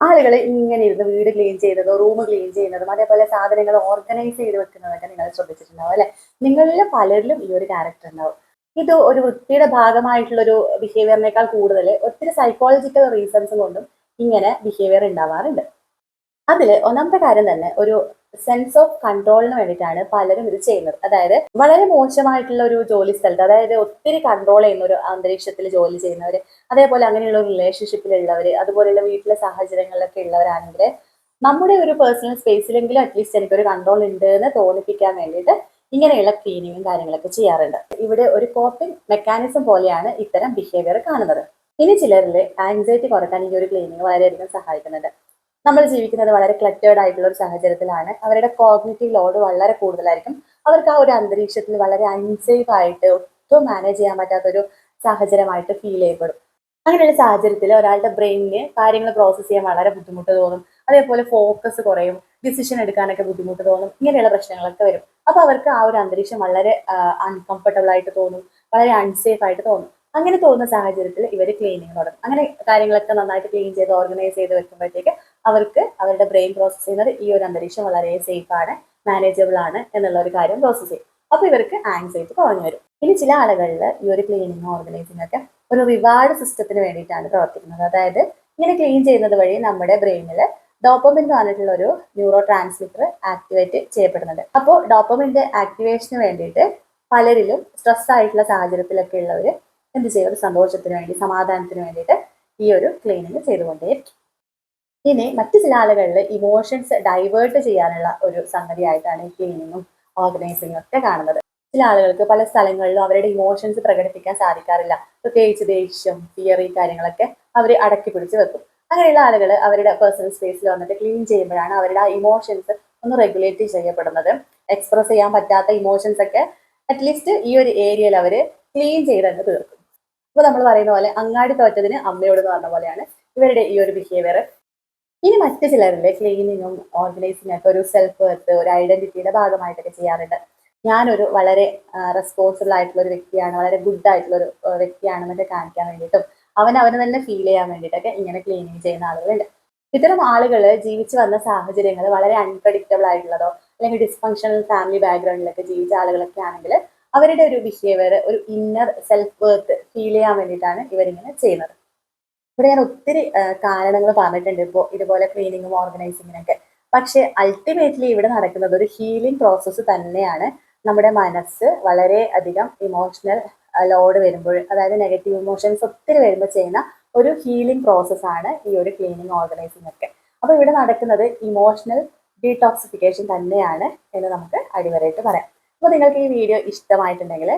ആളുകൾ ഇങ്ങനെ ഇരുന്ന് വീട് ക്ലീൻ ചെയ്യുന്നതും റൂം ക്ലീൻ ചെയ്യുന്നതും അതേപോലെ സാധനങ്ങൾ ഓർഗനൈസ് ചെയ്ത് വെക്കുന്നതൊക്കെ നിങ്ങൾ ശ്രദ്ധിച്ചിട്ടുണ്ടാവും അല്ലെ? നിങ്ങളിൽ പലരിലും ഈ ഒരു ക്യാരക്ടർ ഉണ്ടാവും. ഇത് ഒരു വൃത്തിയുടെ ഭാഗമായിട്ടുള്ള ഒരു ബിഹേവിയറിനേക്കാൾ കൂടുതൽ ഒത്തിരി സൈക്കോളജിക്കൽ റീസൺസ് കൊണ്ടും ഇങ്ങനെ ബിഹേവിയർ ഉണ്ടാവാറുണ്ട്. അതില് ഒന്നാമത്തെ കാര്യം തന്നെ ഒരു സെൻസ് ഓഫ് കൺട്രോളിന് വേണ്ടിയിട്ടാണ് പലരും ഇത് ചെയ്യുന്നത്. അതായത് വളരെ മോശമായിട്ടുള്ള ഒരു ജോലി സ്ഥലത്ത്, അതായത് ഒത്തിരി കൺട്രോൾ ചെയ്യുന്ന ഒരു അന്തരീക്ഷത്തിൽ ജോലി ചെയ്യുന്നവര്, അതേപോലെ അങ്ങനെയുള്ള ഒരു റിലേഷൻഷിപ്പിലുള്ളവര്, അതുപോലെയുള്ള വീട്ടിലെ സാഹചര്യങ്ങളിലൊക്കെ ഉള്ളവരാണെങ്കിൽ നമ്മുടെ ഒരു പേഴ്സണൽ സ്പേസിലെങ്കിലും അറ്റ്ലീസ്റ്റ് എനിക്കൊരു കൺട്രോൾ ഉണ്ട് എന്ന് തോന്നിപ്പിക്കാൻ വേണ്ടിയിട്ട് ഇങ്ങനെയുള്ള ക്ലീനിങ്ങും കാര്യങ്ങളൊക്കെ ചെയ്യാറുണ്ട്. ഇവിടെ ഒരു കോപ്പിംഗ് മെക്കാനിസം പോലെയാണ് ഇത്തരം ബിഹേവിയർ കാണുന്നത്. ഇനി ചിലരിൽ ആൻസൈറ്റി കുറയ്ക്കാൻ ഈ ഒരു ക്ലീനിങ് വളരെയധികം സഹായിക്കുന്നുണ്ട്. നമ്മൾ ജീവിക്കുന്നത് വളരെ ക്ലറ്റേർഡ് ആയിട്ടുള്ള ഒരു സാഹചര്യത്തിലാണ്. അവരുടെ കോഗ്നിറ്റീവ് ലോഡ് വളരെ കൂടുതലായിരിക്കും. അവർക്ക് ആ ഒരു അന്തരീക്ഷത്തിൽ വളരെ അൺസേഫ് ആയിട്ട് ഒട്ടും മാനേജ് ചെയ്യാൻ പറ്റാത്തൊരു സാഹചര്യമായിട്ട് ഫീൽ ചെയ്യപ്പെടും. അങ്ങനെയുള്ള സാഹചര്യത്തിൽ ഒരാളുടെ ബ്രെയിനിന് കാര്യങ്ങൾ പ്രോസസ്സ് ചെയ്യാൻ വളരെ ബുദ്ധിമുട്ട് തോന്നും. അതേപോലെ ഫോക്കസ് കുറയും, ഡിസിഷൻ എടുക്കാനൊക്കെ ബുദ്ധിമുട്ട് തോന്നും. ഇങ്ങനെയുള്ള പ്രശ്നങ്ങളൊക്കെ വരും. അപ്പൊ അവർക്ക് ആ ഒരു അന്തരീക്ഷം വളരെ അൺകംഫർട്ടബിൾ ആയിട്ട് തോന്നും, വളരെ അൺസേഫ് ആയിട്ട് തോന്നും. അങ്ങനെ തോന്നുന്ന സാഹചര്യത്തിൽ ഇവർ ക്ലീനിങ് തുടങ്ങും. അങ്ങനെ കാര്യങ്ങളൊക്കെ നന്നായിട്ട് ക്ലീൻ ചെയ്ത് ഓർഗനൈസ് ചെയ്ത് വെക്കുമ്പോഴത്തേക്ക് അവർക്ക് അവരുടെ ബ്രെയിൻ പ്രോസസ് ചെയ്യുന്നത് ഈ ഒരു അന്തരീക്ഷം വളരെ സേഫ് ആണ്, മാനേജബിൾ ആണ് എന്നുള്ള ഒരു കാര്യം പ്രോസസ് ചെയ്യും. അപ്പൊ ഇവർക്ക് ആൻസൈറ്റി കുറഞ്ഞു വരും. ഇനി ചില ആളുകളിൽ ഈ ഒരു ക്ലീനിങ് ഓർഗനൈസിംഗ് ഒക്കെ ഒരു റിവാർഡ് സിസ്റ്റത്തിന് വേണ്ടിയിട്ടാണ് പ്രവർത്തിക്കുന്നത്. അതായത് ഇങ്ങനെ ക്ലീൻ ചെയ്യുന്നത് വഴി നമ്മുടെ ബ്രെയിനിൽ ഡോപ്പമിൻ എന്ന് പറഞ്ഞിട്ടുള്ള ഒരു ന്യൂറോ ട്രാൻസ്മിറ്റർ ആക്ടിവേറ്റ് ചെയ്യപ്പെടുന്നുണ്ട്. അപ്പോൾ ഡോപ്പമിന്റെ ആക്ടിവേഷന് വേണ്ടിയിട്ട് പലരിലും സ്ട്രെസ് ആയിട്ടുള്ള സാഹചര്യത്തിലൊക്കെ ഉള്ളവർ എന്ത് ചെയ്യും, ഒരു സന്തോഷത്തിന് വേണ്ടി, സമാധാനത്തിന് വേണ്ടിയിട്ട് ഈ ഒരു ക്ലീനിങ് ചെയ്തുകൊണ്ടേയിരിക്കും. ഇനി മറ്റു ചില ആളുകളിൽ ഇമോഷൻസ് ഡൈവേർട്ട് ചെയ്യാനുള്ള ഒരു സംഗതിയായിട്ടാണ് ഈ ക്ലീനിങ്ങും ഓർഗനൈസിങ്ങും ഒക്കെ കാണുന്നത്. ചില ആളുകൾക്ക് പല സ്ഥലങ്ങളിലും അവരുടെ ഇമോഷൻസ് പ്രകടിപ്പിക്കാൻ സാധിക്കാറില്ല. പ്രത്യേകിച്ച് ദേഷ്യം, ഫിയർ, ഈ കാര്യങ്ങളൊക്കെ അവർ അടക്കി പിടിച്ച് വെക്കും. അങ്ങനെയുള്ള ആളുകൾ അവരുടെ പേഴ്സണൽ സ്പേസിൽ വന്നിട്ട് ക്ലീൻ ചെയ്യുമ്പോഴാണ് അവരുടെ ആ ഇമോഷൻസ് ഒന്ന് റെഗുലേറ്റ് ചെയ്യപ്പെടുന്നത്. എക്സ്പ്രസ് ചെയ്യാൻ പറ്റാത്ത ഇമോഷൻസ് ഒക്കെ അറ്റ്ലീസ്റ്റ് ഈ ഒരു ഏരിയയിൽ അവർ ക്ലീൻ ചെയ്തങ്ങ് തീർക്കും. ഇപ്പൊ നമ്മൾ പറയുന്ന പോലെ അങ്ങാടി തോറ്റതിന് അമ്മയോട് എന്ന് പറഞ്ഞ പോലെയാണ് ഇവരുടെ ഈ ഒരു ബിഹേവിയർ. ഇനി മറ്റു ചിലരിലെ ക്ലീനിങ്ങും ഓർഗനൈസിംഗ് ഒക്കെ ഒരു സെൽഫ് വർത്ത്, ഒരു ഐഡന്റിറ്റിയുടെ ഭാഗമായിട്ടൊക്കെ ചെയ്യാറുണ്ട്. ഞാനൊരു വളരെ റെസ്പോൺസിബിൾ ആയിട്ടുള്ള ഒരു വ്യക്തിയാണ്, വളരെ ഗുഡ് ആയിട്ടുള്ള ഒരു വ്യക്തിയാണെന്നൊക്കെ കാണിക്കാൻ വേണ്ടിയിട്ടും അവന് തന്നെ ഫീൽ ചെയ്യാൻ വേണ്ടിയിട്ടൊക്കെ ഇങ്ങനെ ക്ലീനിങ് ചെയ്യുന്ന ആളുകളുണ്ട്. ഇത്തരം ആളുകൾ ജീവിച്ചു വന്ന സാഹചര്യങ്ങൾ വളരെ അൺപ്രഡിക്റ്റബിൾ ആയിട്ടുള്ളതോ അല്ലെങ്കിൽ ഡിസ്ഫങ്ഷണൽ ഫാമിലി ബാക്ക്ഗ്രൗണ്ടിലൊക്കെ ജീവിച്ച ആളുകളൊക്കെ ആണെങ്കിൽ അവരുടെ ഒരു ബിഹേവിയർ, ഒരു ഇന്നർ സെൽഫ് വർത്ത് ഫീൽ ചെയ്യാൻ വേണ്ടിയിട്ടാണ് ഇവരിങ്ങനെ ചെയ്യുന്നത്. ഇവിടെ ഞാൻ ഒത്തിരി കാരണങ്ങൾ പറഞ്ഞിട്ടുണ്ട് ഇപ്പോൾ ഇതുപോലെ ക്ലീനിങ്ങും ഓർഗനൈസിങ്ങിനൊക്കെ. പക്ഷെ അൾട്ടിമേറ്റ്ലി ഇവിടെ നടക്കുന്നത് ഒരു ഹീലിംഗ് പ്രോസസ്സ് തന്നെയാണ്. നമ്മുടെ മനസ്സ് വളരെ അധികം ഇമോഷണൽ ലോഡ് വരുമ്പോൾ, അതായത് നെഗറ്റീവ് ഇമോഷൻസ് ഒത്തിരി വരുമ്പോൾ ചെയ്യുന്ന ഒരു ഹീലിംഗ് പ്രോസസ്സാണ് ഈ ഒരു ക്ലീനിങ് ഓർഗനൈസിംഗ് ഒക്കെ. അപ്പോൾ ഇവിടെ നടക്കുന്നത് ഇമോഷണൽ ഡീടോക്സിഫിക്കേഷൻ തന്നെയാണ് എന്ന് നമുക്ക് അടിവരയിട്ട് പറയാം. അപ്പോൾ നിങ്ങൾക്ക് ഈ വീഡിയോ ഇഷ്ടമായിട്ടുണ്ടെങ്കിൽ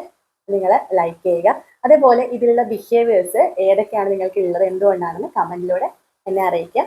നിങ്ങൾ ലൈക്ക് ചെയ്യുക. അതേപോലെ ഇതിലുള്ള ബിഹേവിയേഴ്സ് ഏതൊക്കെയാണ് നിങ്ങൾക്ക് ഉള്ളത്, എന്തുകൊണ്ടാണെന്ന് കമന്റിലൂടെ എന്നെ അറിയിക്കുക.